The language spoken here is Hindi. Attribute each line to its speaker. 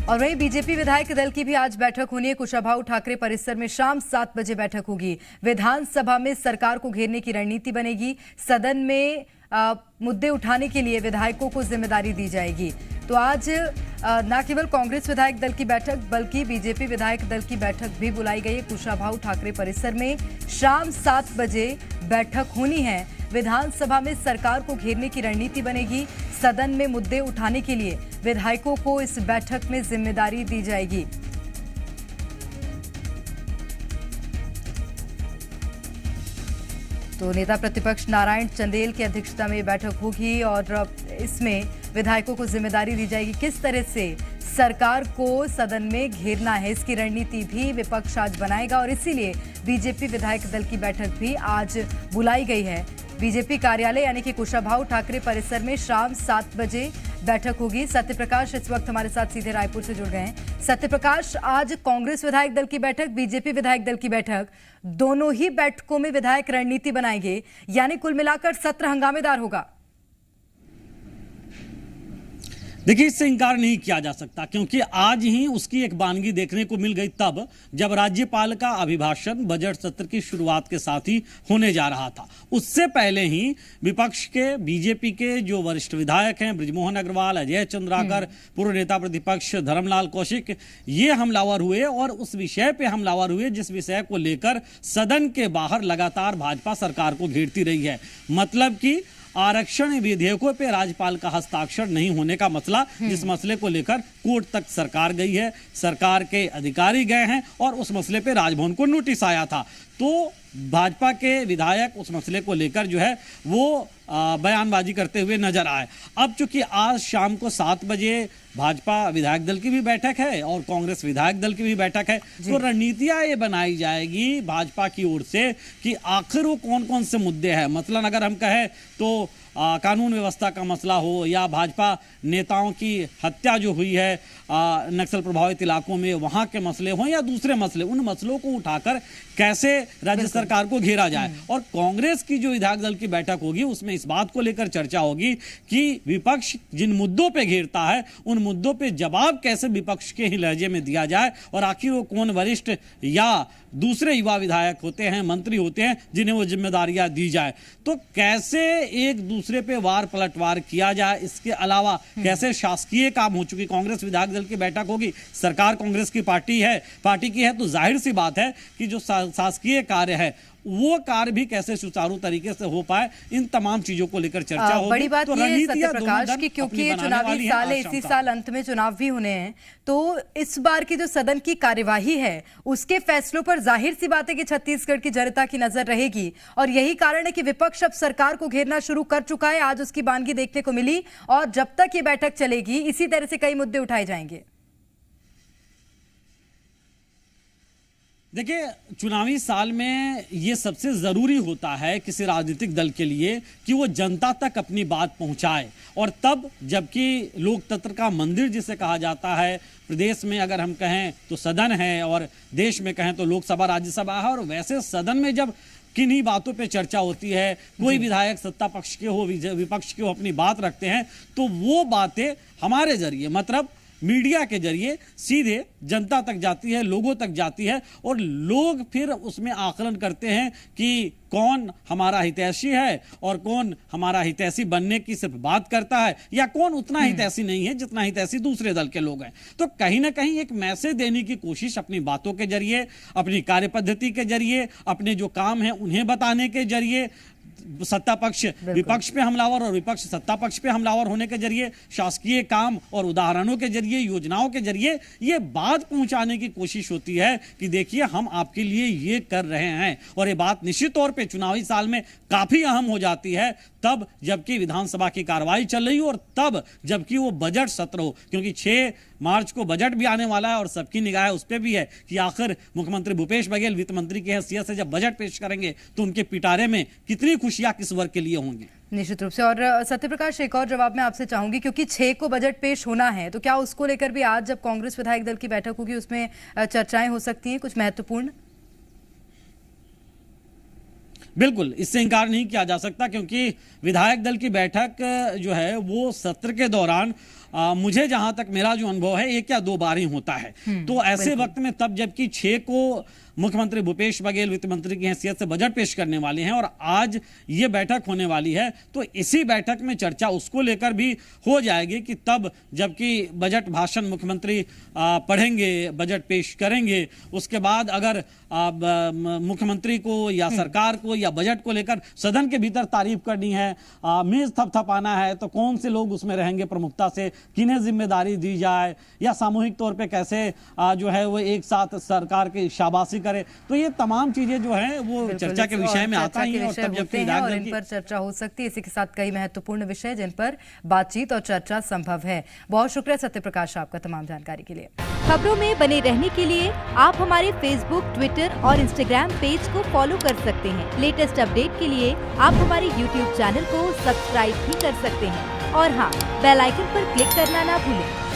Speaker 1: और वहीं बीजेपी विधायक दल की भी आज बैठक होनी है। कुशाभाऊ ठाकरे परिसर में शाम 7 बजे बैठक होगी। विधानसभा में सरकार को घेरने की रणनीति बनेगी। सदन में मुद्दे उठाने के लिए विधायकों को जिम्मेदारी दी जाएगी। तो आज न केवल कांग्रेस विधायक दल की बैठक बल्कि बीजेपी विधायक दल की बैठक भी बुलाई गई है। कुशाभाऊ ठाकरे परिसर में शाम 7 बजे बैठक होनी है। विधानसभा में सरकार को घेरने की रणनीति बनेगी। सदन में मुद्दे उठाने के लिए विधायकों को इस बैठक में जिम्मेदारी दी जाएगी। तो नेता प्रतिपक्ष नारायण चंदेल की अध्यक्षता में बैठक होगी और इसमें विधायकों को जिम्मेदारी दी जाएगी। किस तरह से सरकार को सदन में घेरना है, इसकी रणनीति भी विपक्ष आज बनाएगा और इसीलिए बीजेपी विधायक दल की बैठक भी आज बुलाई गई है। बीजेपी कार्यालय यानी कि कुशाभाऊ ठाकरे परिसर में शाम 7 बजे बैठक होगी। सत्यप्रकाश इस वक्त हमारे साथ सीधे रायपुर से जुड़ गए हैं। सत्यप्रकाश, आज कांग्रेस विधायक दल की बैठक, बीजेपी विधायक दल की बैठक, दोनों ही बैठकों में विधायक रणनीति बनाएंगे, यानी कुल मिलाकर सत्र हंगामेदार होगा।
Speaker 2: देखिए, इससे इनकार नहीं किया जा सकता क्योंकि आज ही उसकी एक बानगी देखने को मिल गई तब जब राज्यपाल का अभिभाषण बजट सत्र की शुरुआत के साथ ही होने जा रहा था। उससे पहले ही विपक्ष के बीजेपी के जो वरिष्ठ विधायक हैं बृजमोहन अग्रवाल, अजय चंद्राकर, पूर्व नेता प्रतिपक्ष धर्मलाल कौशिक, ये हमलावर हुए और उस विषय पे हमलावर हुए जिस विषय को लेकर सदन के बाहर लगातार भाजपा सरकार को घेरती रही है। मतलब कि आरक्षण विधेयकों पे राज्यपाल का हस्ताक्षर नहीं होने का मसला, जिस मसले को लेकर कोर्ट तक सरकार गई है, सरकार के अधिकारी गए हैं और उस मसले पे राजभवन को नोटिस आया था। तो भाजपा के विधायक उस मसले को लेकर जो है वो बयानबाजी करते हुए नजर आए। अब चूंकि आज शाम को 7 बजे भाजपा विधायक दल की भी बैठक है और कांग्रेस विधायक दल की भी बैठक है, तो रणनीतियां ये बनाई जाएगी भाजपा की ओर से कि आखिर वो कौन कौन से मुद्दे हैं। मतलब अगर हम कहें तो कानून व्यवस्था का मसला हो या भाजपा नेताओं की हत्या जो हुई है नक्सल प्रभावित इलाकों में, वहां के मसले हों या दूसरे मसले, उन मसलों को उठाकर कैसे राज्य सरकार को घेरा जाए। और कांग्रेस की जो विधायक दल की बैठक होगी उसमें इस बात को लेकर चर्चा होगी कि विपक्ष जिन मुद्दों पे घेरता है उन मुद्दों पे जवाब कैसे विपक्ष के ही लहजे में दिया जाए और आखिर वो कौन वरिष्ठ या दूसरे युवा विधायक होते हैं, मंत्री होते हैं जिन्हें वो जिम्मेदारियां दी जाए। तो कैसे एक दूसरे पे वार पलटवार किया जाए, इसके अलावा कैसे शासकीय काम हो चुकी कांग्रेस विधायक दल की बैठक होगी। सरकार कांग्रेस की पार्टी की है तो जाहिर सी बात है कि जो शासकीय कार्य है वो कार्य भी कैसे सुचारू तरीके से हो पाए, इन तमाम चीजों को लेकर चर्चा होगी।
Speaker 1: बड़ी बात ये है सत्यप्रकाश की क्योंकि ये चुनावी साल है, इसी साल अंत में चुनाव भी होने हैं, तो इस बार की जो सदन की कार्यवाही है उसके फैसलों पर जाहिर सी बात है कि छत्तीसगढ़ की जनता की नजर रहेगी और यही कारण है कि विपक्ष अब सरकार को घेरना शुरू कर चुका है। आज उसकी बानगी देखने को मिली और जब तक ये बैठक चलेगी इसी तरह से कई मुद्दे उठाए जाएंगे।
Speaker 2: देखिए, चुनावी साल में ये सबसे ज़रूरी होता है किसी राजनीतिक दल के लिए कि वो जनता तक अपनी बात पहुंचाए। और तब जबकि लोकतंत्र का मंदिर जिसे कहा जाता है, प्रदेश में अगर हम कहें तो सदन है और देश में कहें तो लोकसभा राज्यसभा है, और वैसे सदन में जब किन्हीं बातों पे चर्चा होती है, कोई विधायक सत्ता पक्ष के हो विपक्ष के हो अपनी बात रखते हैं, तो वो बातें हमारे जरिए मतलब मीडिया के जरिए सीधे जनता तक जाती है, लोगों तक जाती है और लोग फिर उसमें आकलन करते हैं कि कौन हमारा हितैषी है और कौन हमारा हितैषी बनने की सिर्फ बात करता है या कौन उतना हितैषी नहीं है जितना हितैषी दूसरे दल के लोग हैं। तो कहीं ना कहीं एक मैसेज देने की कोशिश अपनी बातों के जरिए, अपनी कार्यपद्धति के जरिए, अपने जो काम है उन्हें बताने के जरिए, सत्ता पक्ष विपक्ष पे हमलावर और विपक्ष सत्ता पक्ष पे हमलावर होने के जरिए, शासकीय काम और उदाहरणों के जरिए, योजनाओं के जरिए ये बात पहुंचाने की कोशिश होती है कि देखिए हम आपके लिए ये कर रहे हैं। और ये बात निश्चित तौर पे चुनावी साल में काफी अहम हो जाती है तब जबकि विधानसभा की कार्रवाई चल रही हो और तब जबकि वो बजट सत्र हो, क्योंकि 6 मार्च को बजट भी आने वाला है और सबकी निगाह उस पर भी है कि आखिर मुख्यमंत्री भूपेश बघेल वित्त मंत्री की हैसियत से जब बजट पेश करेंगे तो उनके पिटारे में कितनी खुशियां किस वर्ग के लिए होंगी।
Speaker 1: निश्चित रूप से। और सत्यप्रकाश, एक और जवाब मैं आपसे चाहूंगी क्योंकि 6 को बजट पेश होना है, तो क्या उसको लेकर भी आज जब कांग्रेस विधायक दल की बैठक होगी उसमें चर्चाएं हो सकती हैं कुछ महत्वपूर्ण?
Speaker 2: बिल्कुल, इससे इनकार नहीं किया जा सकता क्योंकि विधायक दल की बैठक जो है वो सत्र के दौरान मुझे जहां तक मेरा जो अनुभव है, एक या दो बार ही होता है। तो ऐसे वक्त में तब जबकि 6 को मुख्यमंत्री भूपेश बघेल वित्त मंत्री की हैसियत से बजट पेश करने वाले हैं और आज ये बैठक होने वाली है, तो इसी बैठक में चर्चा उसको लेकर भी हो जाएगी कि तब जबकि बजट भाषण मुख्यमंत्री पढ़ेंगे, बजट पेश करेंगे, उसके बाद अगर मुख्यमंत्री को या सरकार को या बजट को लेकर सदन के भीतर तारीफ करनी है, मेज थपथपाना है, तो कौन से लोग उसमें रहेंगे प्रमुखता से, किन्हें जिम्मेदारी दी जाए, या सामूहिक तौर पे कैसे जो है वो एक साथ सरकार की शाबाशी करे। तो ये तमाम चीजें जो है वो चर्चा के विषय में आता ही है और तब जब
Speaker 1: और इन पर चर्चा हो सकती है। इसी के साथ कई महत्वपूर्ण विषय जिन पर बातचीत और चर्चा संभव है। बहुत शुक्रिया सत्यप्रकाश आपका तमाम जानकारी के लिए।
Speaker 3: खबरों में बने रहने के लिए आप हमारे फेसबुक, ट्विटर और इंस्टाग्राम पेज को फॉलो कर सकते हैं। लेटेस्ट अपडेट के लिए आप हमारे यूट्यूब चैनल को सब्सक्राइब भी कर सकते हैं और हाँ, बेल आइकन पर क्लिक करना ना भूलें।